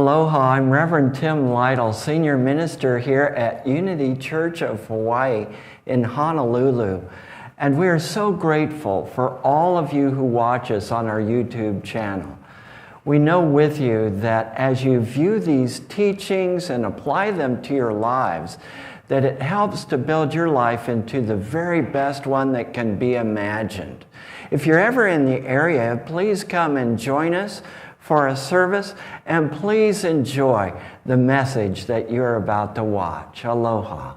Aloha, I'm Reverend Tim Lytle, Senior Minister here at Unity Church of Hawaii in Honolulu. And we are so grateful for all of you who watch us on our YouTube channel. We know with you that as you view these teachings and apply them to your lives, that it helps to build your life into the very best one that can be imagined. If you're ever in the area, please come and join us for a service, and please enjoy the message that you're about to watch. Aloha.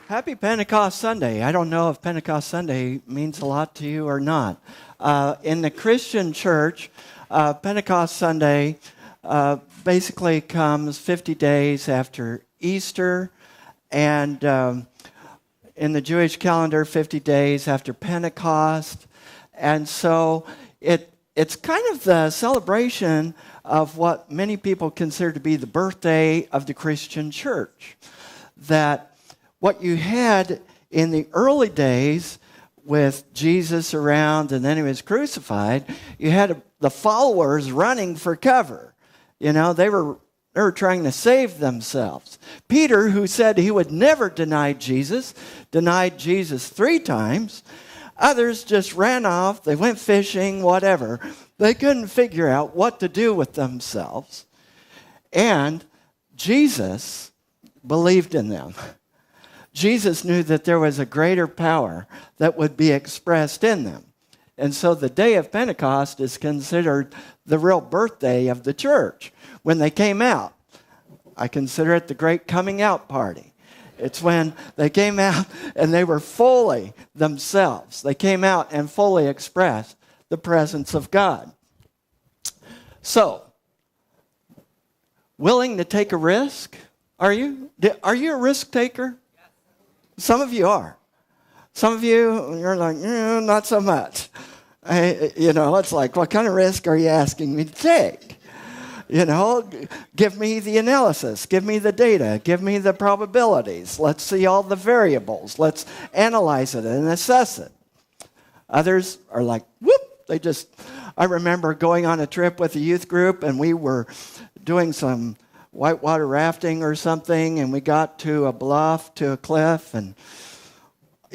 Happy Pentecost Sunday. I don't know if Pentecost Sunday means a lot to you or not. In the Christian church, Pentecost Sunday basically comes 50 days after Easter, and in the Jewish calendar, 50 days after Pentecost. And so it's kind of the celebration of what many people consider to be the birthday of the Christian church. That what you had in the early days with Jesus around and then he was crucified, you had the followers running for cover. You know, they were trying to save themselves. Peter, who said he would never denied Jesus 3 times. Others just ran off. They went fishing, whatever. They couldn't figure out what to do with themselves. And Jesus believed in them. Jesus knew that there was a greater power that would be expressed in them. And so the day of Pentecost is considered the real birthday of the church. When they came out, I consider it the great coming out party. It's when they came out and they were fully themselves. They came out and fully expressed the presence of God. So, willing to take a risk? Are you? Are you a risk taker? Some of you are. Some of you, you're like, not so much. It's like, what kind of risk are you asking me to take? Give me the analysis, give me the data, give me the probabilities. Let's see all the variables. Let's analyze it and assess it. Others are like, whoop, I remember going on a trip with a youth group and we were doing some whitewater rafting or something, and we got to a bluff, to a cliff, and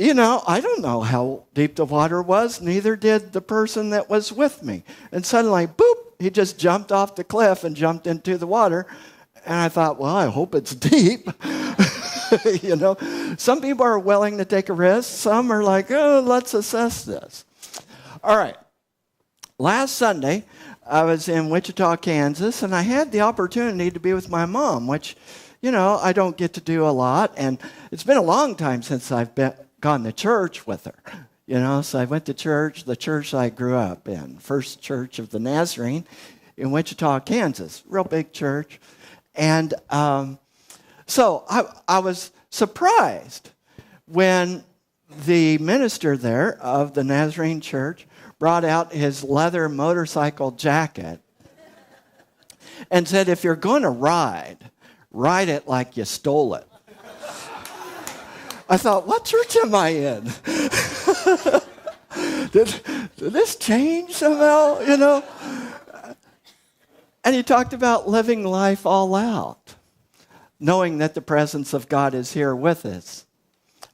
I don't know how deep the water was, neither did the person that was with me. And suddenly, boop, he just jumped off the cliff and jumped into the water. And I thought, well, I hope it's deep. Some people are willing to take a risk. Some are like, oh, let's assess this. All right. Last Sunday, I was in Wichita, Kansas, and I had the opportunity to be with my mom, which, I don't get to do a lot. And it's been a long time since I've gone to church with her. So I went to church, the church I grew up in, First Church of the Nazarene in Wichita, Kansas, real big church. And so I was surprised when the minister there of the Nazarene church brought out his leather motorcycle jacket and said, if you're going to ride it like you stole it. I thought, what church am I in? Did this change somehow, And he talked about living life all out, knowing that the presence of God is here with us.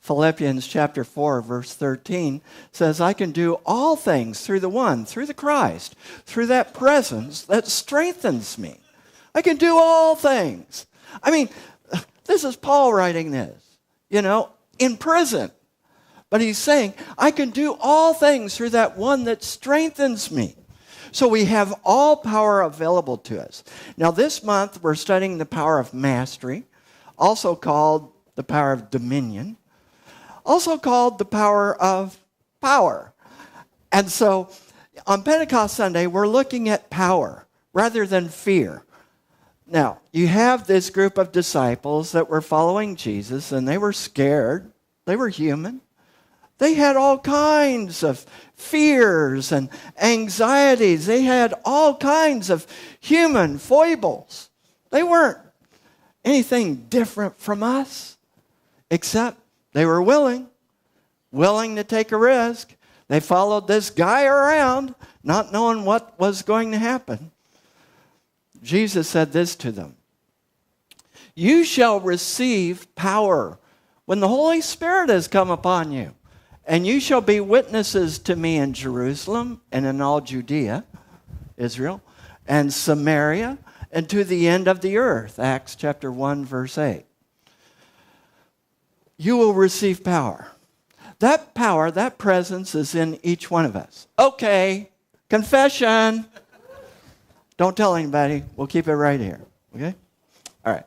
Philippians chapter 4, verse 13 says, I can do all things through the Christ, through that presence that strengthens me. I can do all things. I mean, this is Paul writing this, in prison. But he's saying, I can do all things through that one that strengthens me. So we have all power available to us. Now this month we're studying the power of mastery, also called the power of dominion, also called the power of power. And so on Pentecost Sunday, we're looking at power rather than fear. Now, you have this group of disciples that were following Jesus, and they were scared. They were human. They had all kinds of fears and anxieties. They had all kinds of human foibles. They weren't anything different from us, except they were willing willing to take a risk. They followed this guy around, not knowing what was going to happen. Jesus said this to them. You shall receive power when the Holy Spirit has come upon you. And you shall be witnesses to me in Jerusalem and in all Judea, Israel, and Samaria, and to the end of the earth. Acts chapter 1, verse 8. You will receive power. That power, that presence is in each one of us. Okay, confession. Don't tell anybody. We'll keep it right here. Okay? All right.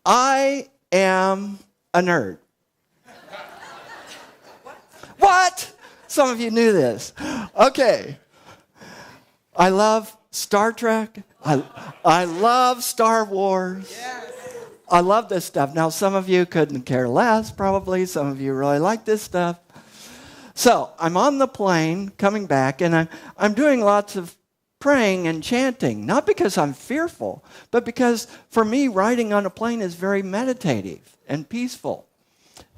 I am a nerd. What? Some of you knew this. Okay. I love Star Trek. I love Star Wars. Yes. I love this stuff. Now, some of you couldn't care less, probably. Some of you really like this stuff. So, I'm on the plane coming back, and I'm doing lots of praying and chanting. Not because I'm fearful, but because, for me, riding on a plane is very meditative and peaceful.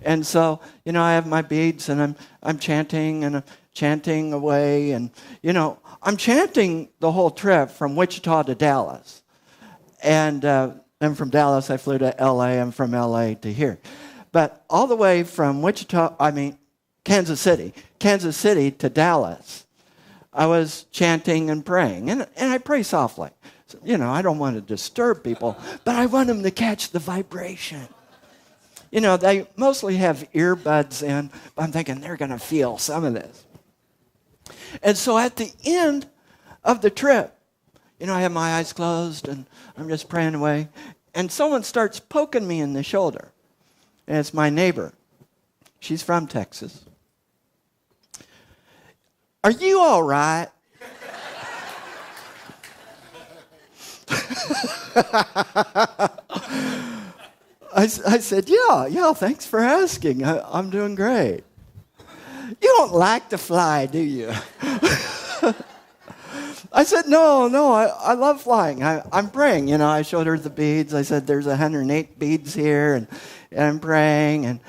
And so, I have my beads, and I'm chanting, and I'm chanting away. And, I'm chanting the whole trip from Wichita to Dallas. And then from Dallas, I flew to L.A. and from L.A. to here. But all the way from Kansas City to Dallas, I was chanting and praying. And I pray softly. So, I don't want to disturb people, but I want them to catch the vibration. They mostly have earbuds in, but I'm thinking they're going to feel some of this. And so at the end of the trip, I have my eyes closed and I'm just praying away. And someone starts poking me in the shoulder. And it's my neighbor. She's from Texas. Are you all right? I said, yeah, thanks for asking. I'm doing great. You don't like to fly, do you? I said, no, I love flying. I'm praying. I showed her the beads. I said, there's 108 beads here, and I'm praying.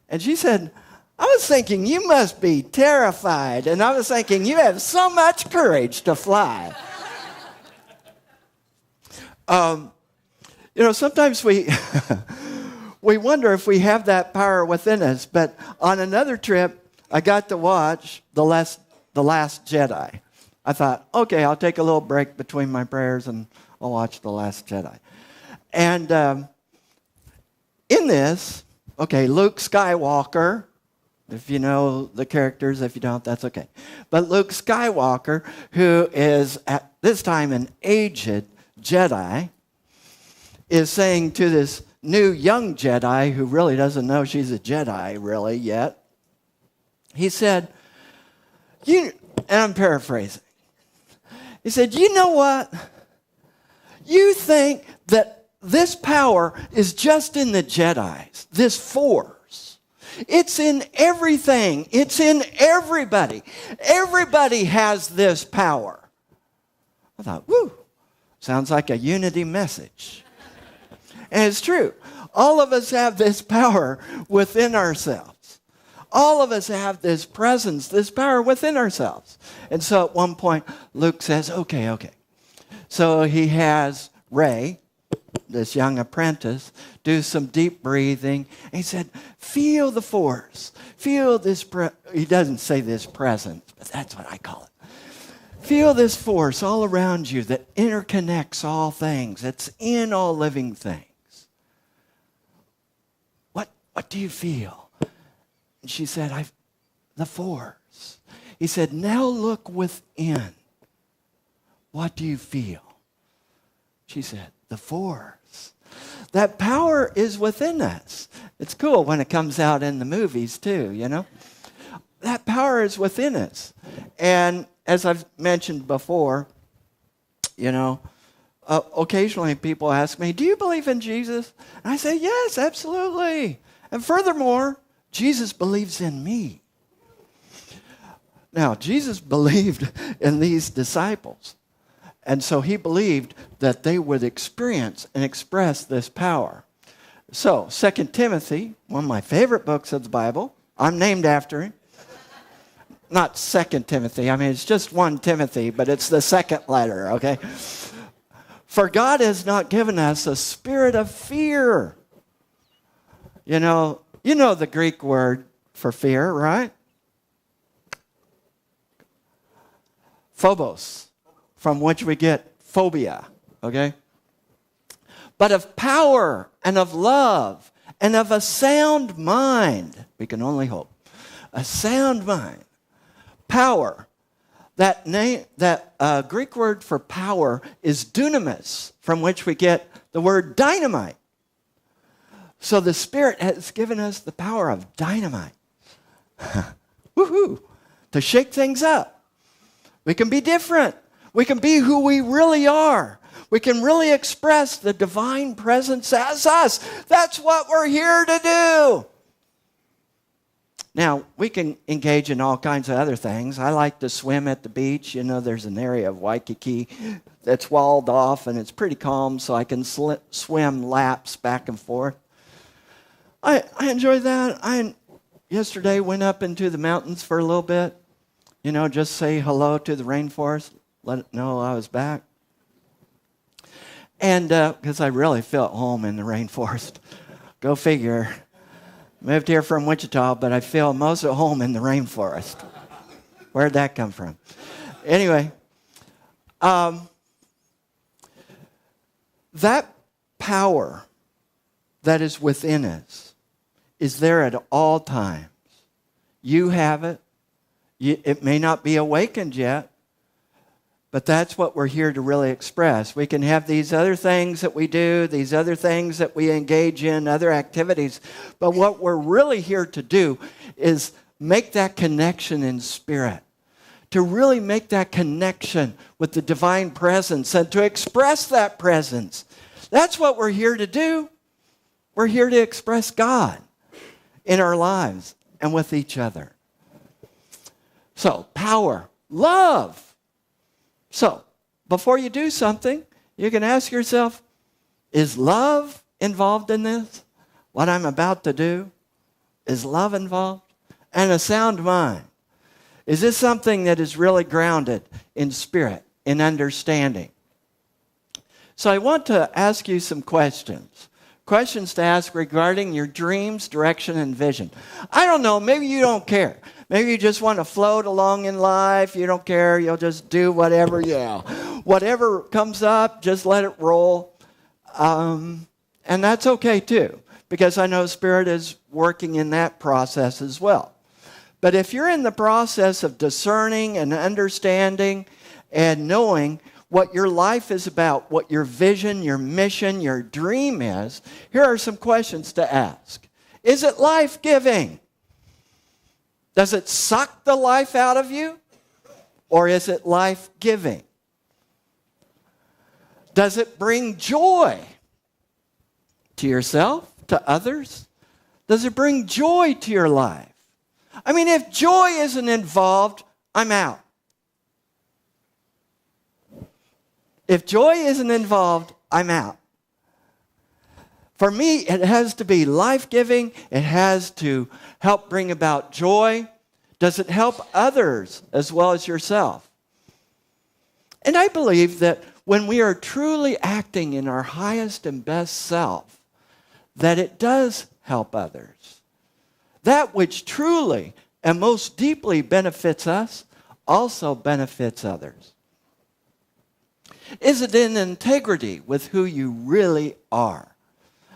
And she said, I was thinking you must be terrified. And I was thinking you have so much courage to fly. Sometimes we wonder if we have that power within us. But on another trip, I got to watch The Last Jedi. I thought, okay, I'll take a little break between my prayers and I'll watch The Last Jedi. And in this, Luke Skywalker, if you know the characters, if you don't, that's okay. But Luke Skywalker, who is at this time an aged Jedi, is saying to this new young Jedi who really doesn't know she's a Jedi really yet, he said, and I'm paraphrasing, he said, you know what? You think that this power is just in the Jedis, this force. It's in everything. It's in everybody. Everybody has this power. I thought, sounds like a unity message. And it's true. All of us have this power within ourselves. All of us have this presence, this power within ourselves. And so at one point, Luke says, okay. So he has Ray, this young apprentice, do some deep breathing. And he said, feel the force. Feel this, he doesn't say this presence, but that's what I call it. Feel this force all around you that interconnects all things. It's in all living things. What do you feel? And she said, the force. He said, now look within. What do you feel? She said, the force. That power is within us. It's cool when it comes out in the movies too, That power is within us. And as I've mentioned before, occasionally people ask me, do you believe in Jesus? And I say, yes, absolutely. And furthermore, Jesus believes in me. Now, Jesus believed in these disciples. And so he believed that they would experience and express this power. So, 2 Timothy, one of my favorite books of the Bible, I'm named after him. Not 2 Timothy. I mean, it's just 1 Timothy, but it's the second letter, okay? For God has not given us a spirit of fear. You know the Greek word for fear, right? Phobos, from which we get phobia, okay? But of power and of love and of a sound mind. We can only hope. A sound mind. Power. That Greek word for power is dunamis, from which we get the word dynamite. So the Spirit has given us the power of dynamite. Woohoo! To shake things up. We can be different. We can be who we really are. We can really express the divine presence as us. That's what we're here to do. Now, we can engage in all kinds of other things. I like to swim at the beach. There's an area of Waikiki that's walled off, and it's pretty calm, so I can swim laps back and forth. I enjoy that. I yesterday went up into the mountains for a little bit. Just say hello to the rainforest. Let it know I was back. And because I really feel at home in the rainforest. Go figure. Moved here from Wichita, but I feel most at home in the rainforest. Where'd that come from? Anyway, that power that is within us is there at all times. You have it. It may not be awakened yet, but that's what we're here to really express. We can have these other things that we do, these other things that we engage in, other activities. But what we're really here to do is make that connection in spirit. To really make that connection with the divine presence and to express that presence. That's what we're here to do. We're here to express God in our lives and with each other. So, power, love. So, before you do something, you can ask yourself, is love involved in this? What I'm about to do? Is love involved? And a sound mind. Is this something that is really grounded in spirit, in understanding? So I want to ask you some questions. Questions to ask regarding your dreams, direction, and vision. I don't know, maybe you don't care. Maybe you just want to float along in life. You don't care. You'll just do whatever, whatever comes up, just let it roll. And that's okay too, because I know Spirit is working in that process as well. But if you're in the process of discerning and understanding and knowing what your life is about, what your vision, your mission, your dream is, here are some questions to ask. Is it life-giving? Does it suck the life out of you? Or is it life-giving? Does it bring joy to yourself, to others? Does it bring joy to your life? I mean, if joy isn't involved, I'm out. If joy isn't involved, I'm out. For me, it has to be life-giving. It has to help bring about joy. Does it help others as well as yourself? And I believe that when we are truly acting in our highest and best self, that it does help others. That which truly and most deeply benefits us also benefits others. Is it in integrity with who you really are?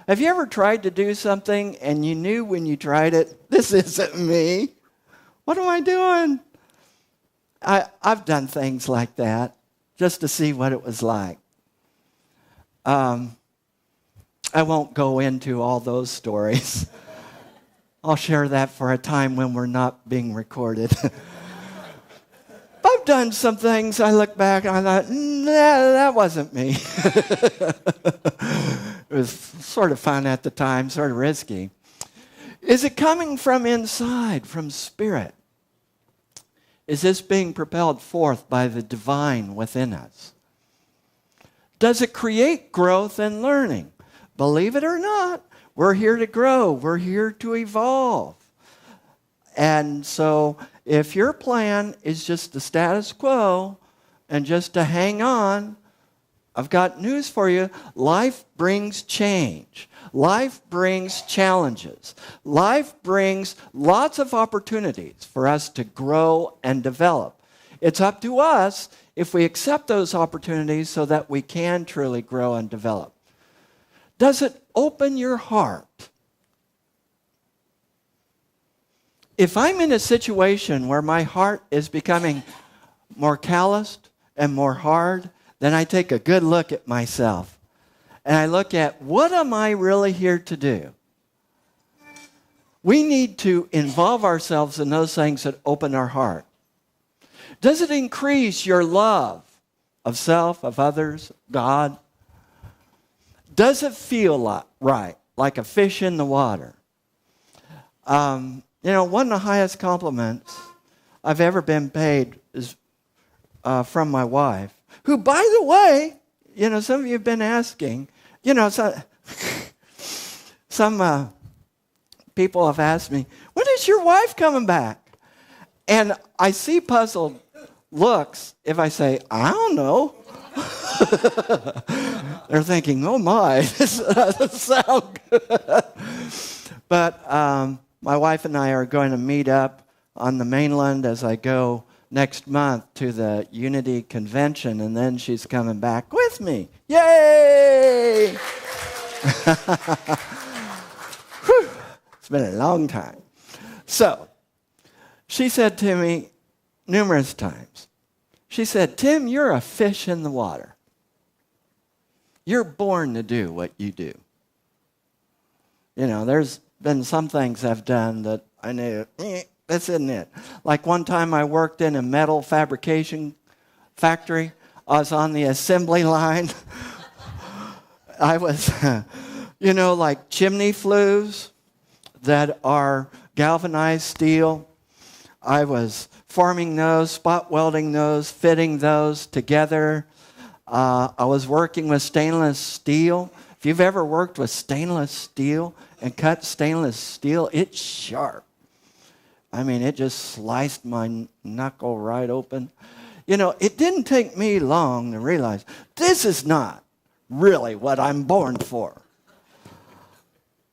Have you ever tried to do something and you knew when you tried it, this isn't me? What am I doing? I've done things like that just to see what it was like. I won't go into all those stories. I'll share that for a time when we're not being recorded. I've done some things, I look back and I thought, nah, that wasn't me. It was sort of fun at the time, sort of risky. Is it coming from inside, from spirit? Is this being propelled forth by the divine within us? Does it create growth and learning? Believe it or not, we're here to grow. We're here to evolve. And so if your plan is just the status quo and just to hang on, I've got news for you. Life brings change. Life brings challenges. Life brings lots of opportunities for us to grow and develop. It's up to us if we accept those opportunities so that we can truly grow and develop. Does it open your heart? If I'm in a situation where my heart is becoming more calloused and more hard, then I take a good look at myself. And I look at, what am I really here to do? We need to involve ourselves in those things that open our heart. Does it increase your love of self, of others, God? Does it feel right, like a fish in the water? One of the highest compliments I've ever been paid is from my wife, who, by the way, some of you have been asking, some people have asked me, when is your wife coming back? And I see puzzled looks if I say, I don't know. They're thinking, oh my, this doesn't sound good. But my wife and I are going to meet up on the mainland as I go next month to the Unity Convention, and then she's coming back with me. Yay! It's been a long time. So, she said to me numerous times, she said, Tim, you're a fish in the water. You're born to do what you do. There's been some things I've done that I knew, this isn't it. Like one time I worked in a metal fabrication factory. I was on the assembly line. I was, like chimney flues that are galvanized steel. I was forming those, spot welding those, fitting those together. I was working with stainless steel. If you've ever worked with stainless steel and cut stainless steel, it's sharp. It just sliced my knuckle right open. It didn't take me long to realize this is not really what I'm born for.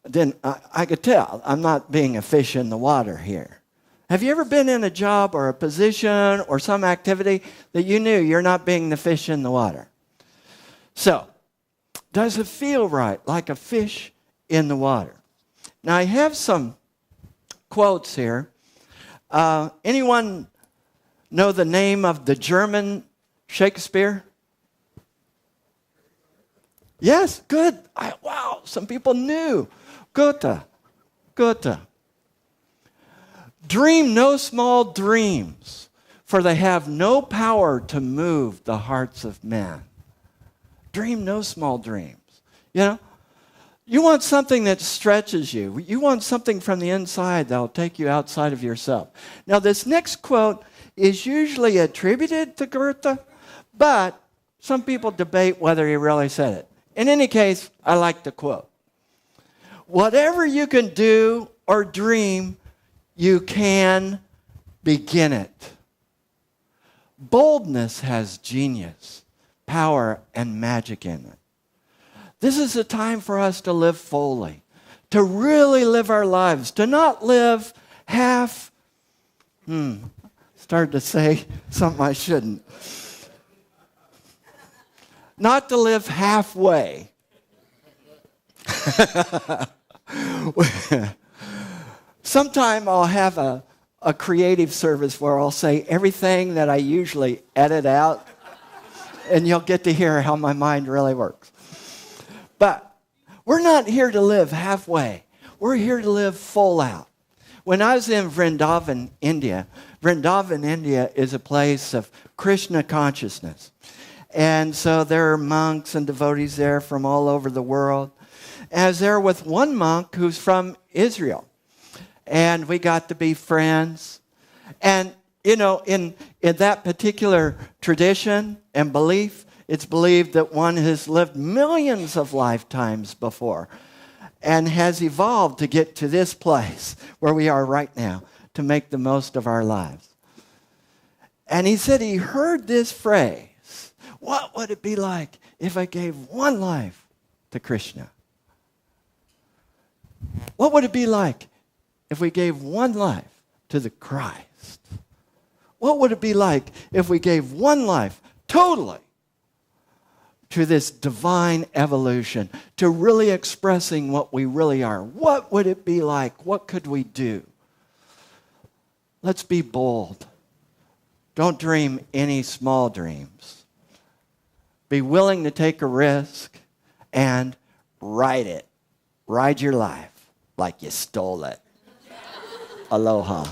Then I could tell I'm not being a fish in the water here. Have you ever been in a job or a position or some activity that you knew you're not being the fish in the water? So, does it feel right, like a fish in the water? Now, I have some quotes here. Anyone know the name of the German Shakespeare? Yes, good. Wow, some people knew. Goethe. Dream no small dreams, for they have no power to move the hearts of men. Dream no small dreams. You want something that stretches you. You want something from the inside that will take you outside of yourself. Now, this next quote is usually attributed to Goethe, but some people debate whether he really said it. In any case, I like the quote. Whatever you can do or dream, you can begin it. Boldness has genius, power, and magic in it. This is a time for us to live fully, to really live our lives, to not live half. Started to say something I shouldn't. Not to live halfway. Sometime I'll have a creative service where I'll say everything that I usually edit out, and you'll get to hear how my mind really works. But we're not here to live halfway. We're here to live full out. When I was in Vrindavan, India is a place of Krishna consciousness. And so there are monks and devotees there from all over the world. I was there with one monk who's from Israel. And we got to be friends. And, in that particular tradition and belief, it's believed that one has lived millions of lifetimes before and has evolved to get to this place where we are right now, to make the most of our lives. And he said he heard this phrase, what would it be like if I gave one life to Krishna? What would it be like if we gave one life to the Christ? What would it be like if we gave one life totally to this divine evolution, to really expressing what we really are? What would it be like? What could we do? Let's be bold. Don't dream any small dreams. Be willing to take a risk and ride it. Ride your life like you stole it. Aloha.